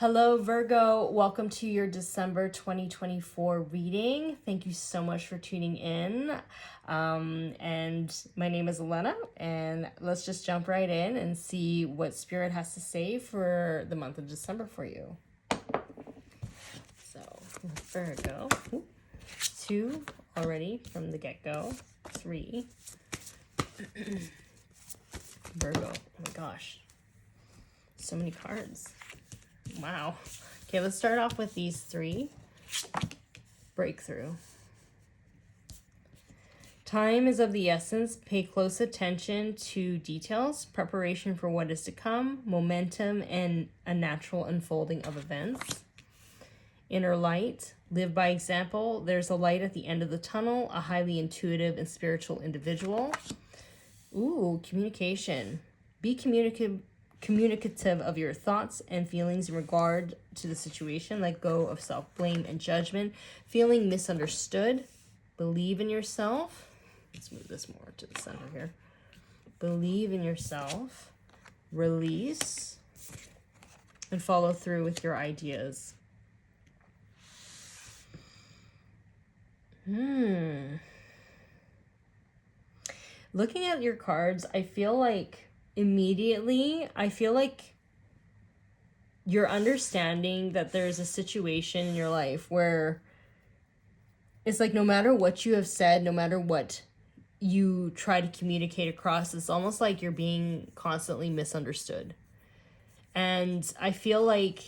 Hello, Virgo. Welcome to your December 2024 reading. Thank you so much for tuning in. And my name is Ellena, and let's just jump right in and see what Spirit has to say for the month of December for you. So, Virgo, 2 already from the get-go, 3. Virgo, oh my gosh, so many cards. Wow. Okay, let's start off with these 3. Breakthrough. Time is of the essence. Pay close attention to details, preparation for what is to come, momentum, and a natural unfolding of events. Inner light. Live by example. There's a light at the end of the tunnel, a highly intuitive and spiritual individual. Ooh, communication. Be communicative of your thoughts and feelings in regard to the situation. Let go of self-blame and judgment. Feeling misunderstood. Believe in yourself. Let's move this more to the center here. Believe in yourself. Release. And follow through with your ideas. Looking at your cards, I feel like you're understanding that there's a situation in your life where it's like no matter what you have said, no matter what you try to communicate across, it's almost like you're being constantly misunderstood. And I feel like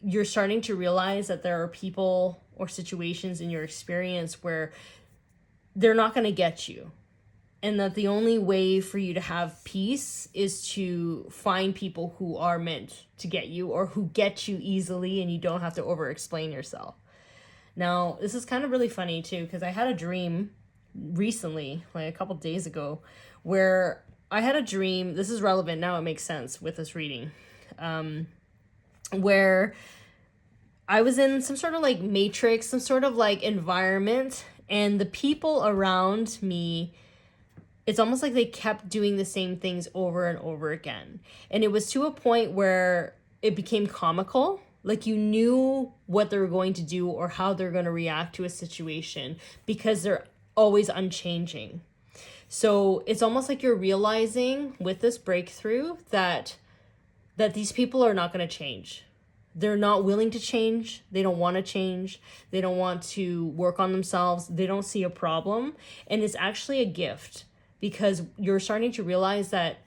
you're starting to realize that there are people or situations in your experience where they're not going to get you. And that the only way for you to have peace is to find people who are meant to get you or who get you easily and you don't have to over-explain yourself. Now, this is kind of really funny too, because I had a dream recently, like a couple days ago, where I had a dream. This is relevant now. It makes sense with this reading. Where I was in some sort of like matrix, some sort of like environment, and the people around me, it's almost like they kept doing the same things over and over again. And it was to a point where it became comical. Like you knew what they were going to do or how they're going to react to a situation because they're always unchanging. So it's almost like you're realizing with this breakthrough that these people are not going to change. They're not willing to change. They don't want to change. They don't want to work on themselves. They don't see a problem. And it's actually a gift. Because you're starting to realize that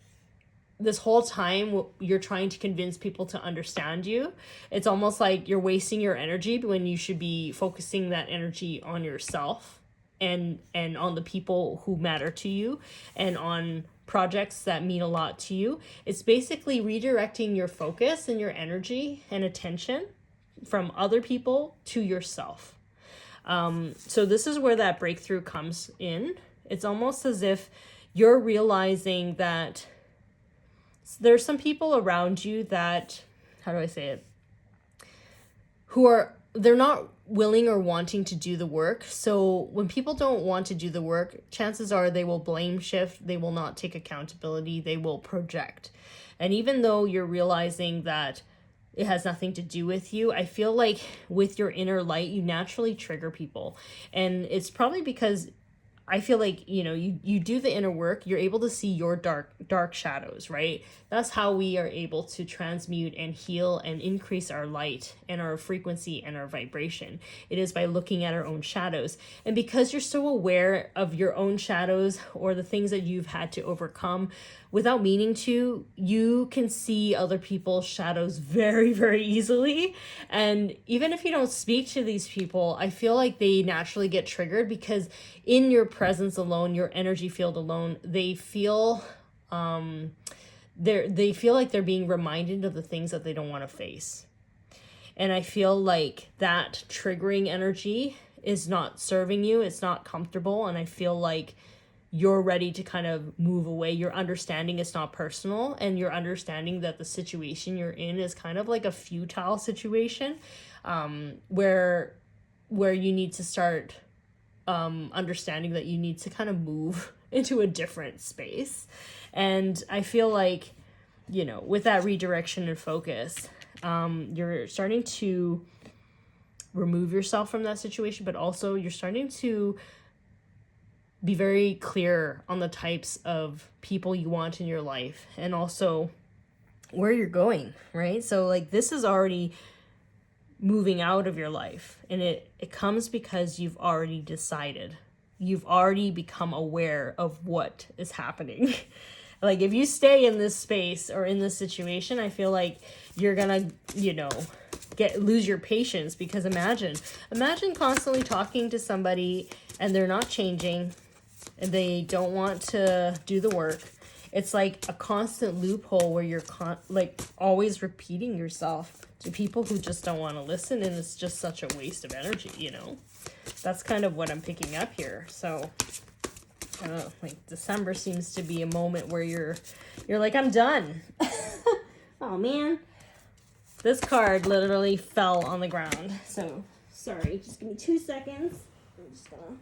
this whole time you're trying to convince people to understand you. It's almost like you're wasting your energy when you should be focusing that energy on yourself and on the people who matter to you and on projects that mean a lot to you. It's basically redirecting your focus and your energy and attention from other people to yourself. So this is where that breakthrough comes in. It's almost as if you're realizing that there's some people around you that, how do I say it, they're not willing or wanting to do the work. So when people don't want to do the work, chances are they will blame shift, they will not take accountability, they will project. And even though you're realizing that it has nothing to do with you, I feel like with your inner light, you naturally trigger people. And it's probably because I feel like, you do the inner work, you're able to see your dark shadows, right? That's how we are able to transmute and heal and increase our light and our frequency and our vibration. It is by looking at our own shadows. And because you're so aware of your own shadows or the things that you've had to overcome, without meaning to, you can see other people's shadows very, very easily. And even if you don't speak to these people, I feel like they naturally get triggered because in your presence alone, your energy field alone, they feel they feel like they're being reminded of the things that they don't want to face. And I feel like that triggering energy is not serving you. It's not comfortable. And I feel like you're ready to kind of move away. You're understanding it's not personal, and you're understanding that the situation you're in is kind of like a futile situation, where you need to start understanding that you need to kind of move into a different space. And I feel like, with that redirection and focus, You're starting to remove yourself from that situation, but also you're starting to be very clear on the types of people you want in your life and also where you're going, right? So like this is already moving out of your life, and it comes because you've already decided. You've already become aware of what is happening. Like if you stay in this space or in this situation, I feel like you're gonna, lose your patience, because imagine constantly talking to somebody and they're not changing and they don't want to do the work. It's like a constant loophole where you're always repeating yourself to people who just don't want to listen, and it's just such a waste of energy, That's kind of what I'm picking up here. So like December seems to be a moment where you're like, I'm done. Oh man. This card literally fell on the ground. So sorry, just give me 2 seconds. I'm just gonna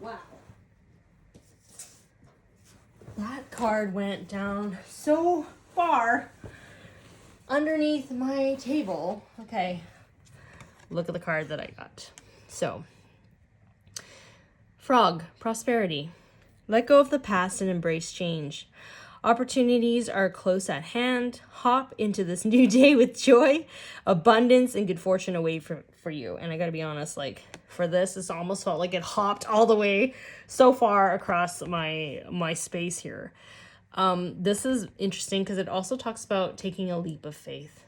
Wow. That card went down so far underneath my table. Okay. Look at the card that I got. So, Frog, prosperity. Let go of the past and embrace change. Opportunities are close at hand. Hop into this new day with joy, abundance, and good fortune away for you. And I gotta be honest, like for this, it's almost felt like it hopped all the way so far across my space here. This is interesting because it also talks about taking a leap of faith.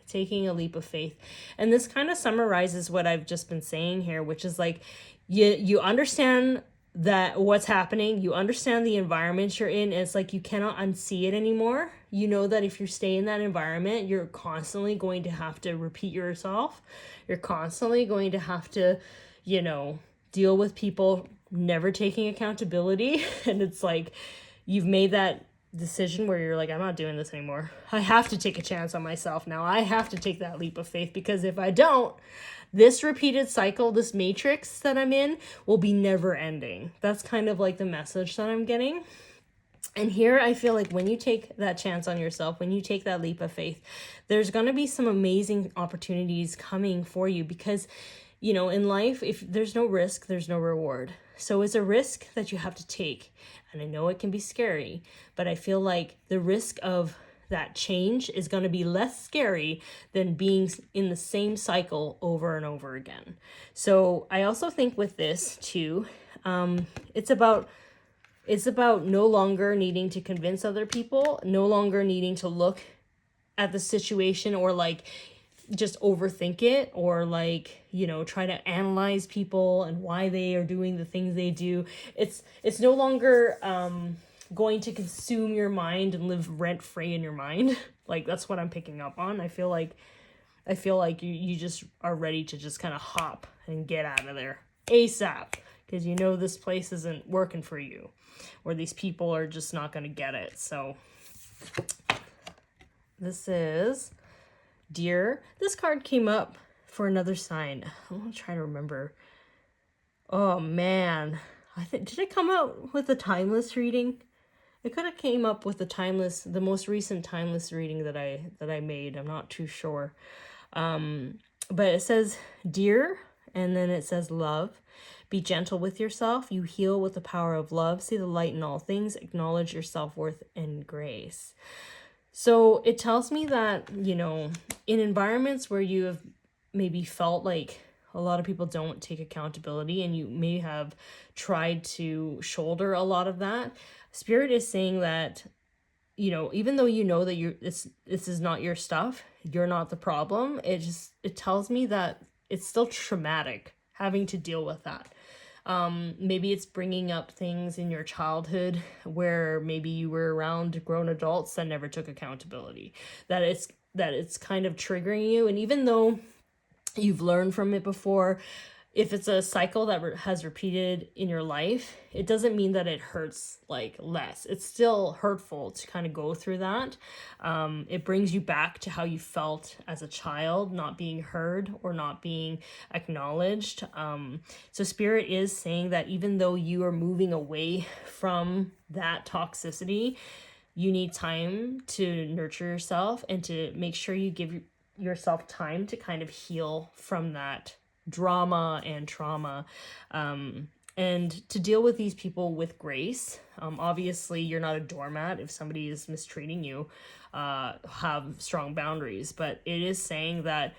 Taking a leap of faith. And this kind of summarizes what I've just been saying here, which is like you understand that what's happening, you understand the environment you're in, and it's like you cannot unsee it anymore. You know that if you stay in that environment, you're constantly going to have to repeat yourself. You're constantly going to have to, deal with people never taking accountability. And it's like you've made that decision where you're like, I'm not doing this anymore. I have to take a chance on myself now. I have to take that leap of faith, because if I don't, this repeated cycle, this matrix that I'm in, will be never ending. That's kind of like the message that I'm getting. And here I feel like when you take that chance on yourself, when you take that leap of faith, there's going to be some amazing opportunities coming for you, because, in life, if there's no risk, there's no reward. So it's a risk that you have to take. And I know it can be scary, but I feel like the risk of that change is going to be less scary than being in the same cycle over and over again. So I also think with this too, it's about no longer needing to convince other people, no longer needing to look at the situation or like just overthink it, or like, try to analyze people and why they are doing the things they do. It's no longer going to consume your mind and live rent free in your mind. Like that's what I'm picking up on. I feel like you just are ready to just kind of hop and get out of there ASAP, because this place isn't working for you, or these people are just not going to get it. So this is Deer. This card came up for another sign. I'm gonna try to remember. Oh man, did it come out with a timeless reading? It could have came up with the most recent timeless reading that I made. I'm not too sure. But it says Deer, and then it says love. Be gentle with yourself. You heal with the power of love. See the light in all things. Acknowledge your self-worth and grace. So it tells me that, in environments where you have maybe felt like a lot of people don't take accountability, and you may have tried to shoulder a lot of that, Spirit is saying that, even though that this is not your stuff, you're not the problem. It tells me that it's still traumatic having to deal with that. Maybe it's bringing up things in your childhood where maybe you were around grown adults that never took accountability, that it's kind of triggering you. And even though you've learned from it before, if it's a cycle that has repeated in your life, it doesn't mean that it hurts like less. It's still hurtful to kind of go through that. It brings you back to how you felt as a child, not being heard or not being acknowledged. So Spirit is saying that even though you are moving away from that toxicity, you need time to nurture yourself and to make sure you give yourself time to kind of heal from that drama and trauma, and to deal with these people with grace. Obviously, you're not a doormat. If somebody is mistreating you, have strong boundaries. But it is saying that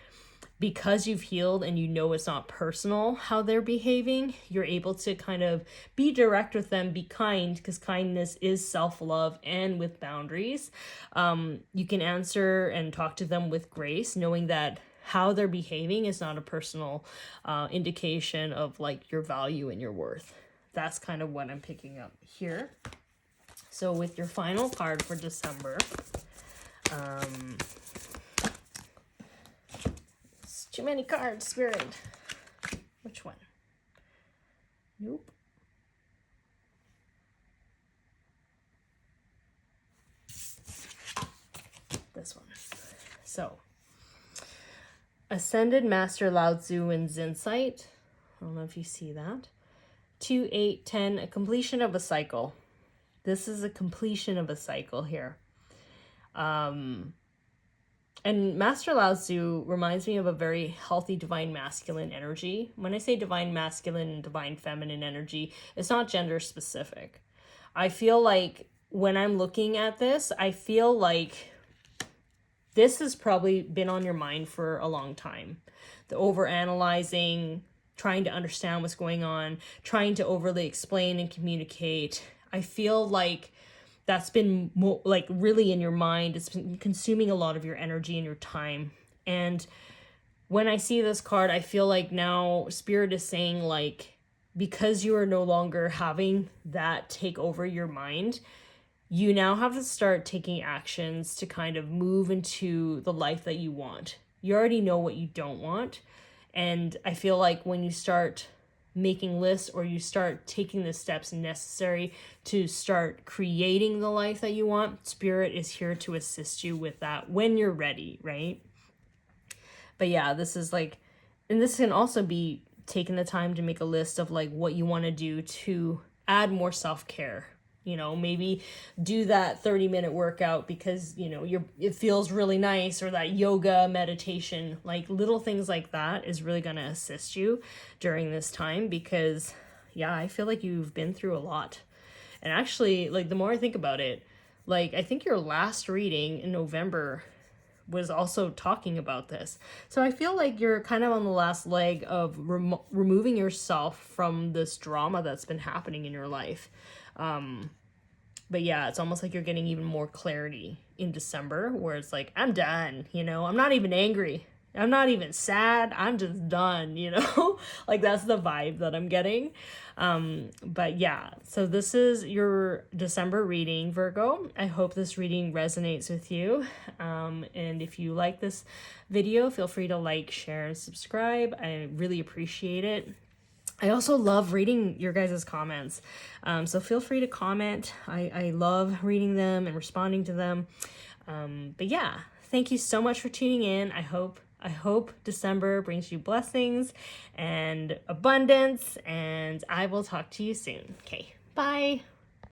because you've healed and you know it's not personal how they're behaving, you're able to kind of be direct with them, be kind, because kindness is self-love and with boundaries. You can answer and talk to them with grace, knowing that how they're behaving is not a personal indication of like your value and your worth. That's kind of what I'm picking up here. So with your final card for December, it's too many cards, Spirit. Which one? Nope. This one. So Ascended Master Lao Tzu and Zinsight. I don't know if you see that. 2, 8, 10, a completion of a cycle. This is a completion of a cycle here. And Master Lao Tzu reminds me of a very healthy divine masculine energy. When I say divine masculine and divine feminine energy, it's not gender specific. I feel like when I'm looking at this, I feel like this has probably been on your mind for a long time. The overanalyzing, trying to understand what's going on, trying to overly explain and communicate. I feel like that's been like really in your mind. It's been consuming a lot of your energy and your time. And when I see this card, I feel like now Spirit is saying like, because you are no longer having that take over your mind, you now have to start taking actions to kind of move into the life that you want. You already know what you don't want. And I feel like when you start making lists or you start taking the steps necessary to start creating the life that you want, Spirit is here to assist you with that when you're ready, right? But yeah, this is like, and this can also be taking the time to make a list of like what you want to do to add more self-care. You know, maybe do that 30-minute workout because, you know, it feels really nice, or that yoga, meditation, like little things like that is really going to assist you during this time because, yeah, I feel like you've been through a lot. And actually, like, the more I think about it, like, I think your last reading in November was also talking about this. So I feel like you're kind of on the last leg of removing yourself from this drama that's been happening in your life. But yeah, it's almost like you're getting even more clarity in December where it's like, I'm done, you know, I'm not even angry. I'm not even sad. I'm just done, you know, like that's the vibe that I'm getting. But yeah, so this is your December reading, Virgo. I hope this reading resonates with you. And if you like this video, feel free to like, share, and subscribe. I really appreciate it. I also love reading your guys' comments. So feel free to comment. I love reading them and responding to them. But yeah, thank you so much for tuning in. I hope December brings you blessings and abundance, and I will talk to you soon. Okay, bye.